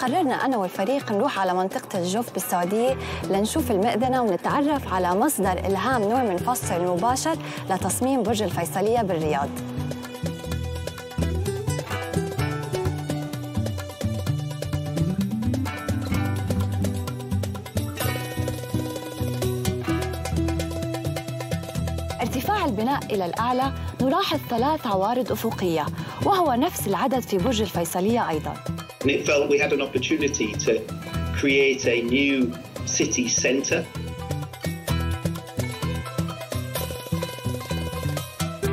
قررنا أنا والفريق نروح على منطقة الجوف بالسعودية لنشوف المأذنة ونتعرف على مصدر إلهام نورمان فوستر المباشر لتصميم برج الفيصلية بالرياض. ارتفاع البناء إلى الأعلى نلاحظ 3 عوارض أفقية، وهو نفس العدد في برج الفيصلية أيضاً. It felt we had an opportunity to create a new city centre.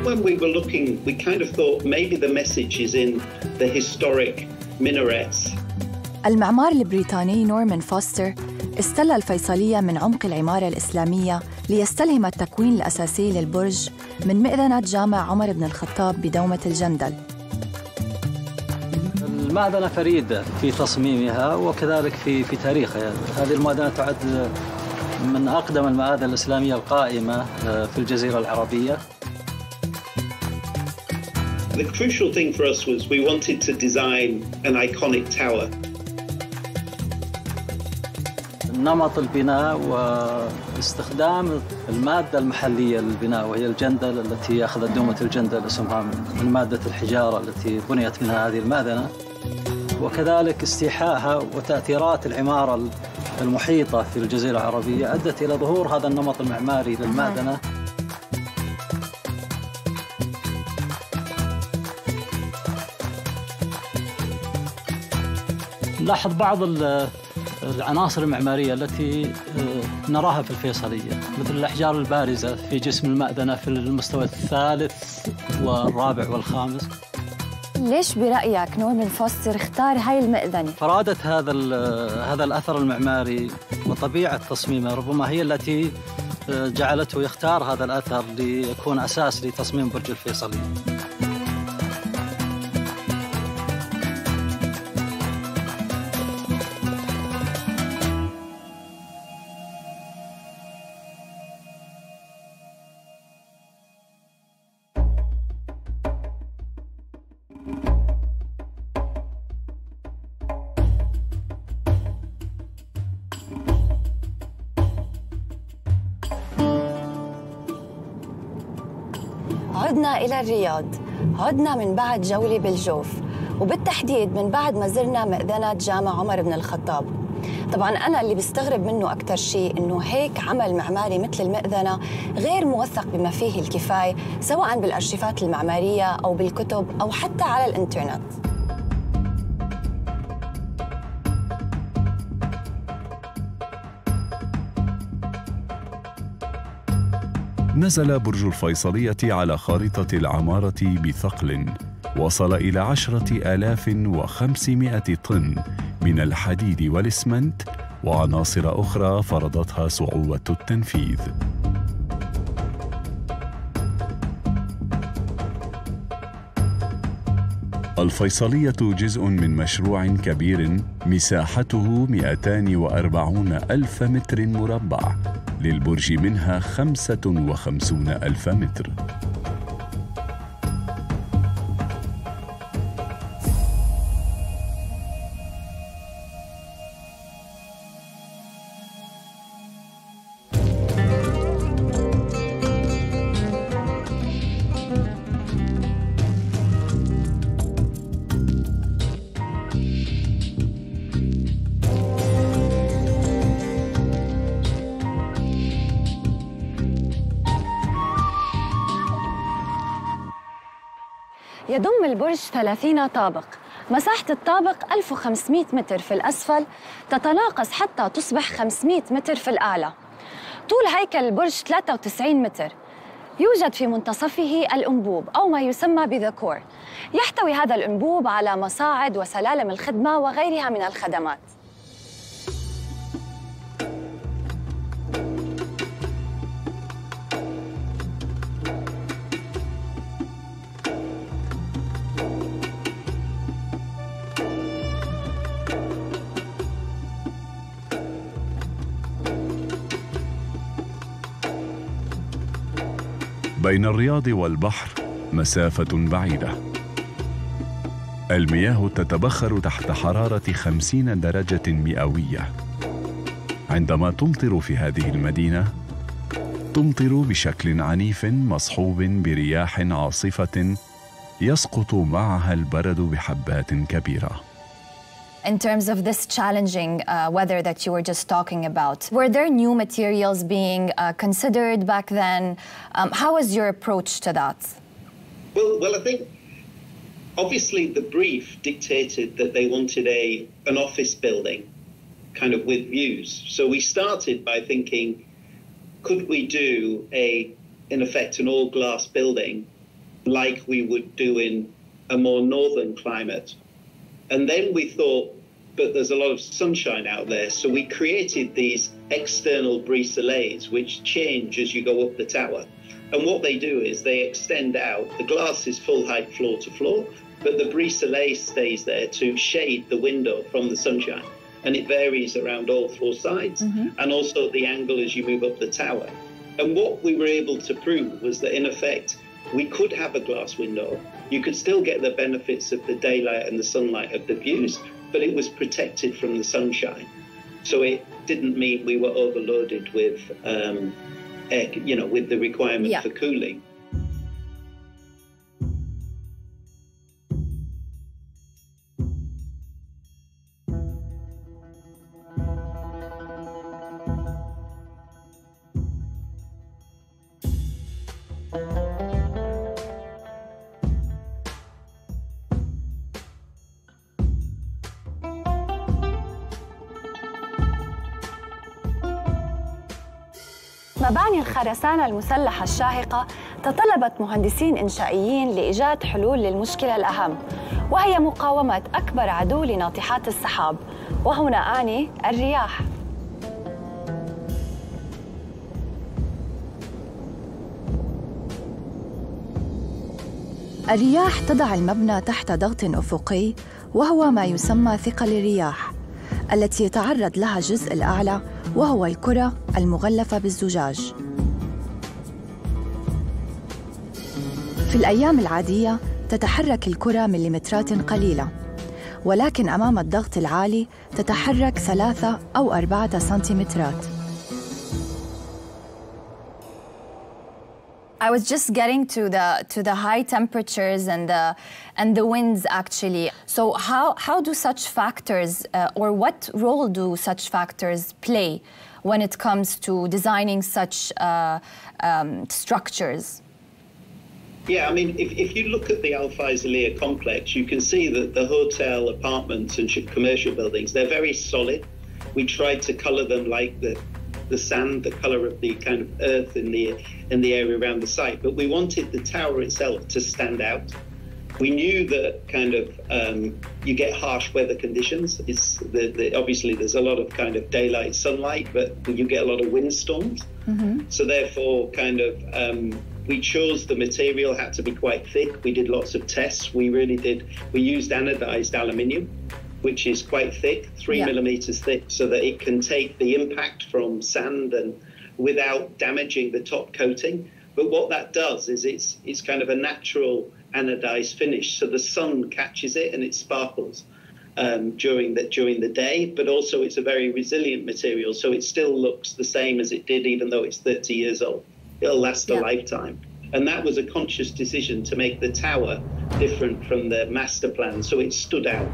When we were looking, we kind of thought maybe the message is in the historic minarets. المعماري البريطاني نورمان فوستر استلى الفيصلية من عمق العمارة الإسلامية ليستلهم التكوين الأساسي للبرج من مأذنة جامع عمر بن الخطاب بدومة الجندل. المأذنة فريدة في تصميمها وكذلك في تاريخها. هذه المأذنة تعد من أقدم المآذن الإسلامية القائمة في الجزيرة العربية. The crucial thing for us was we wanted to design an iconic tower. نمط البناء واستخدام المادة المحلية للبناء وهي الجندل التي أخذت دومة الجندل اسمها من مادة الحجارة التي بنيت منها هذه المأذنة، وكذلك استيحائها وتأثيرات العمارة المحيطة في الجزيرة العربية أدت إلى ظهور هذا النمط المعماري للمأذنة. نلاحظ بعض العناصر المعمارية التي نراها في الفيصلية مثل الأحجار البارزة في جسم المأذنة في المستوى الثالث والرابع والخامس. ليش برأيك نورمان فوستر اختار هاي المأذنة؟ فرادة هذا الأثر المعماري وطبيعة تصميمه ربما هي التي جعلته يختار هذا الأثر ليكون أساس لتصميم برج الفيصلية. عدنا إلى الرياض، عدنا من بعد جولة بالجوف، وبالتحديد من بعد ما زرنا مأذنة جامع عمر بن الخطاب. طبعاً أنا اللي بستغرب منه أكثر شيء إنه هيك عمل معماري مثل المأذنة غير موثق بما فيه الكفاية، سواء بالأرشيفات المعمارية أو بالكتب أو حتى على الإنترنت. نزل برج الفيصلية على خارطة العمارة بثقل وصل إلى 10,500 طن من الحديد والإسمنت وعناصر أخرى فرضتها صعوبة التنفيذ. الفيصلية جزء من مشروع كبير مساحته 240 ألف متر مربع، للبرج منها 55 ألف متر. يضم البرج 30 طابق، مساحة الطابق 1500 متر في الأسفل تتناقص حتى تصبح 500 متر في الأعلى. طول هيكل البرج 93 متر. يوجد في منتصفه الأنبوب أو ما يسمى بذكور. يحتوي هذا الأنبوب على مصاعد وسلالم الخدمة وغيرها من الخدمات. بين الرياض والبحر مسافة بعيدة، المياه تتبخر تحت حرارة 50 درجة مئوية. عندما تمطر في هذه المدينة، تمطر بشكل عنيف مصحوب برياح عاصفة يسقط معها البرد بحبات كبيرة. In terms of this challenging weather that you were just talking about, were there new materials being considered back then? How was your approach to that? Well, I think obviously the brief dictated that they wanted an office building kind of with views. So we started by thinking, could we do in effect, an all-glass building like we would do in a more northern climate? And then we thought, but there's a lot of sunshine out there. So we created these external brise-soleils, which change as you go up the tower. And what they do is they extend out. The glass is full height floor to floor, but the brise-soleil stays there to shade the window from the sunshine. And it varies around all four sides, and also the angle as you move up the tower. And what we were able to prove was that, in effect, we could have a glass window. You could still get the benefits of the daylight and the sunlight of the views, but it was protected from the sunshine. So it didn't mean we were overloaded with, with the requirement for cooling. مباني الخرسانة المسلحة الشاهقة تطلبت مهندسين إنشائيين لإيجاد حلول للمشكلة الأهم، وهي مقاومة أكبر عدو لناطحات السحاب، وهنا أعني الرياح. الرياح تضع المبنى تحت ضغط أفقي، وهو ما يسمى ثقل الرياح، التي يتعرض لها الجزء الأعلى وهو الكرة المغلفة بالزجاج. في الأيام العادية تتحرك الكرة مليمترات قليلة، ولكن أمام الضغط العالي تتحرك 3 أو 4 سنتيمترات. I was just getting to the high temperatures and the winds actually. So how do such factors or what role do such factors play when it comes to designing such structures? Yeah, I mean, if you look at the Al-Fisaliyah complex, you can see that the hotel, apartments and commercial buildings, they're very solid. We tried to colour them like the sand, the colour of the kind of earth in the area around the site. But we wanted the tower itself to stand out. We knew that kind of you get harsh weather conditions. Obviously there's a lot of kind of daylight sunlight, but you get a lot of windstorms. So therefore kind of we chose the material had to be quite thick. We did lots of tests. We used anodized aluminium, which is quite thick, 3 millimeters thick, so that it can take the impact from sand and without damaging the top coating. But what that does is it's kind of a natural anodized finish, so the sun catches it and it sparkles during the day. But also it's a very resilient material, so it still looks the same as it did, even though it's 30 years old. It'll last a lifetime. And that was a conscious decision to make the tower different from the master plan, so it stood out.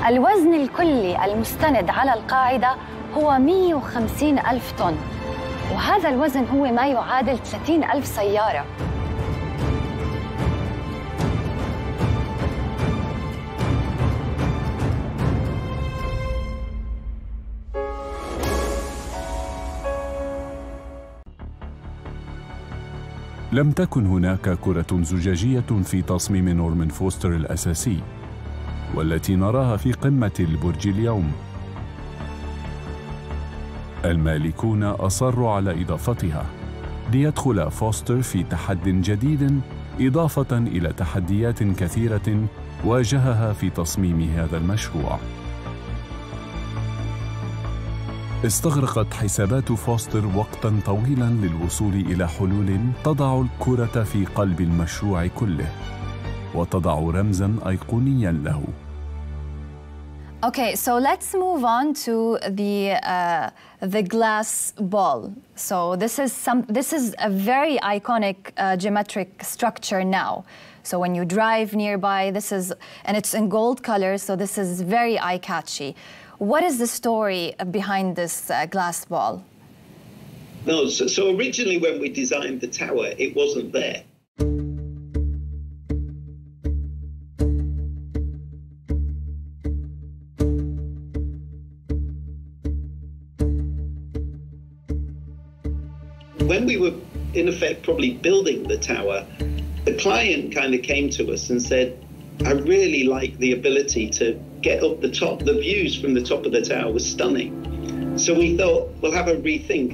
الوزن الكلي المستند على القاعدة هو 150,000 طن، وهذا الوزن هو ما يعادل 30,000 سيارة. لم تكن هناك كرة زجاجية في تصميم نورمان فوستر الأساسي، والتي نراها في قمة البرج اليوم. المالكون أصروا على إضافتها، ليدخل فوستر في تحد جديد إضافة إلى تحديات كثيرة واجهها في تصميم هذا المشروع. استغرقت حسابات فوستر وقتاً طويلاً للوصول إلى حلول تضع الكرة في قلب المشروع كله وتضع رمزاً أيقونياً له. Okay, so let's move on to the glass ball. So this is a very iconic geometric structure now. So when you drive nearby, and it's in gold color, so this is very eye-catchy. What is the story behind this glass ball? No, so originally when we designed the tower, it wasn't there. When we were, in effect, probably building the tower, the client kind of came to us and said, I really like the ability to get up the top. The views from the top of the tower were stunning. So we thought, we'll have a rethink.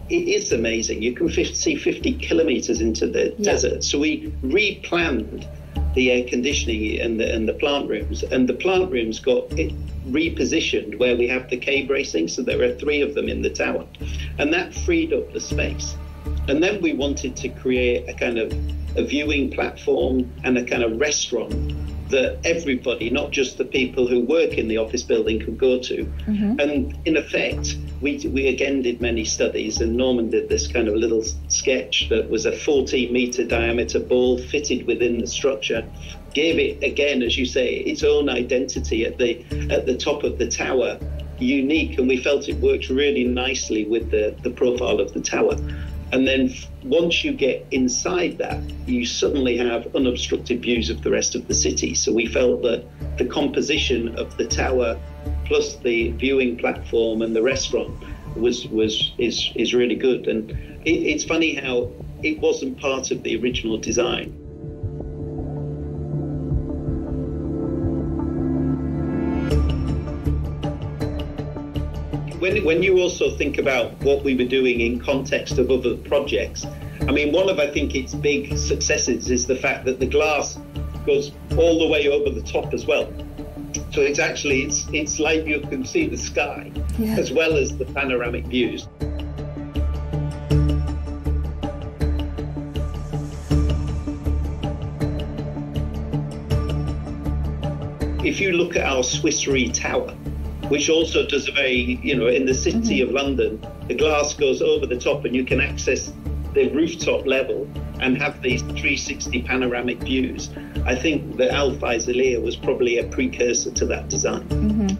It is amazing. You can see 50 kilometers into the desert. So we replanned the air conditioning and the plant rooms. And the plant rooms got repositioned where we have the K-bracing. So there are 3 of them in the tower. And that freed up the space. And then we wanted to create a kind of a viewing platform and a kind of restaurant that everybody, not just the people who work in the office building, could go to. Mm-hmm. And in effect, we again did many studies, and Norman did this kind of little sketch that was a 14-meter diameter ball fitted within the structure, gave it, again, as you say, its own identity at the top of the tower, unique, and we felt it worked really nicely with the profile of the tower. And then once you get inside that, you suddenly have unobstructed views of the rest of the city. So we felt that the composition of the tower plus the viewing platform and the restaurant is really good. And it's funny how it wasn't part of the original design. When you also think about what we were doing in context of other projects, I mean, one of, I think, its big successes is the fact that the glass goes all the way over the top as well. So it's actually, it's like you can see the sky as well as the panoramic views. If you look at our Swiss Re Tower, which also does a very, in the city of London, the glass goes over the top and you can access the rooftop level and have these 360 panoramic views. I think the الفيصلية was probably a precursor to that design. Mm-hmm.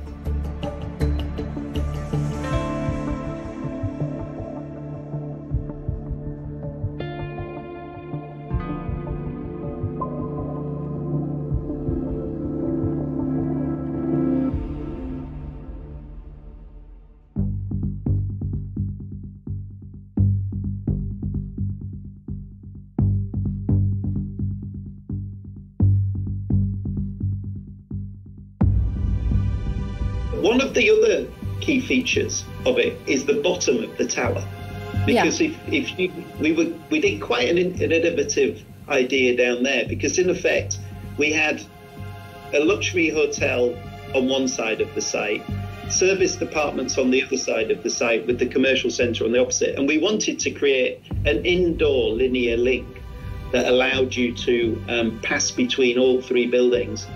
One of the other key features of it is the bottom of the tower, because we did quite an innovative idea down there, because in effect we had a luxury hotel on one side of the site, serviced apartments on the other side of the site with the commercial centre on the opposite, and we wanted to create an indoor linear link that allowed you to pass between all 3 buildings,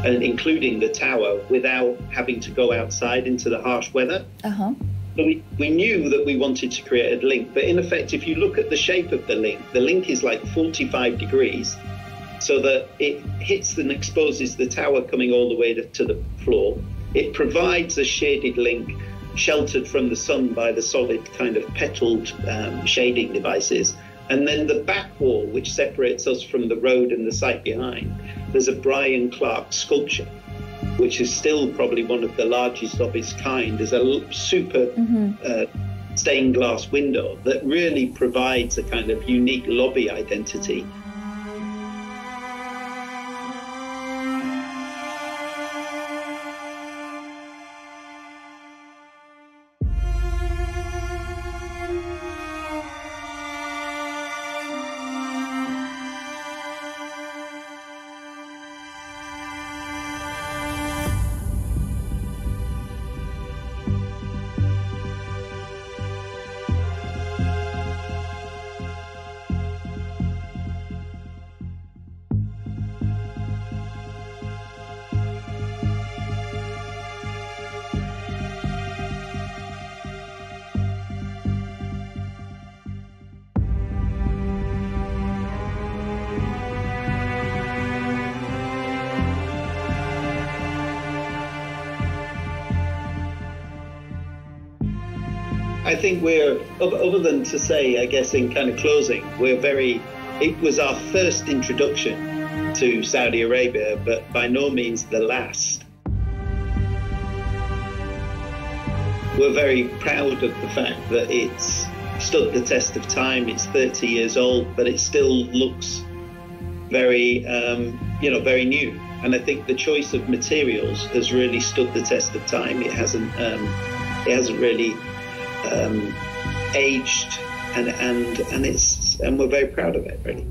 and including the tower, without having to go outside into the harsh weather. Uh-huh. So we knew that we wanted to create a link, but in effect, if you look at the shape of the link is like 45 degrees, so that it hits and exposes the tower coming all the way to the floor. It provides a shaded link, sheltered from the sun by the solid kind of petaled shading devices. And then the back wall, which separates us from the road and the site behind, there's a Brian Clark sculpture, which is still probably one of the largest of its kind. There's a super stained glass window that really provides a kind of unique lobby identity. I think we're, other than to say, I guess in kind of closing, it was our first introduction to Saudi Arabia, but by no means the last. We're very proud of the fact that it's stood the test of time. It's 30 years old, but it still looks very, very new. And I think the choice of materials has really stood the test of time. It hasn't really aged, and we're very proud of it, really.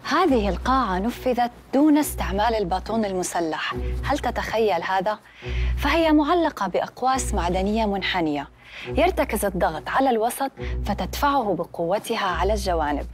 هذه القاعة نفذت دون استعمال الباطون المسلح. هل تتخيل هذا؟ فهي معلقة بأقواس معدنية منحنية يرتكز الضغط على الوسط فتدفعه بقوتها على الجوانب.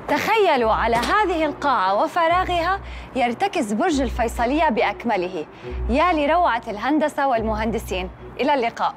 تخيلوا على هذه القاعة وفراغها يرتكز برج الفيصلية بأكمله. يا لروعة الهندسة والمهندسين. إلى اللقاء.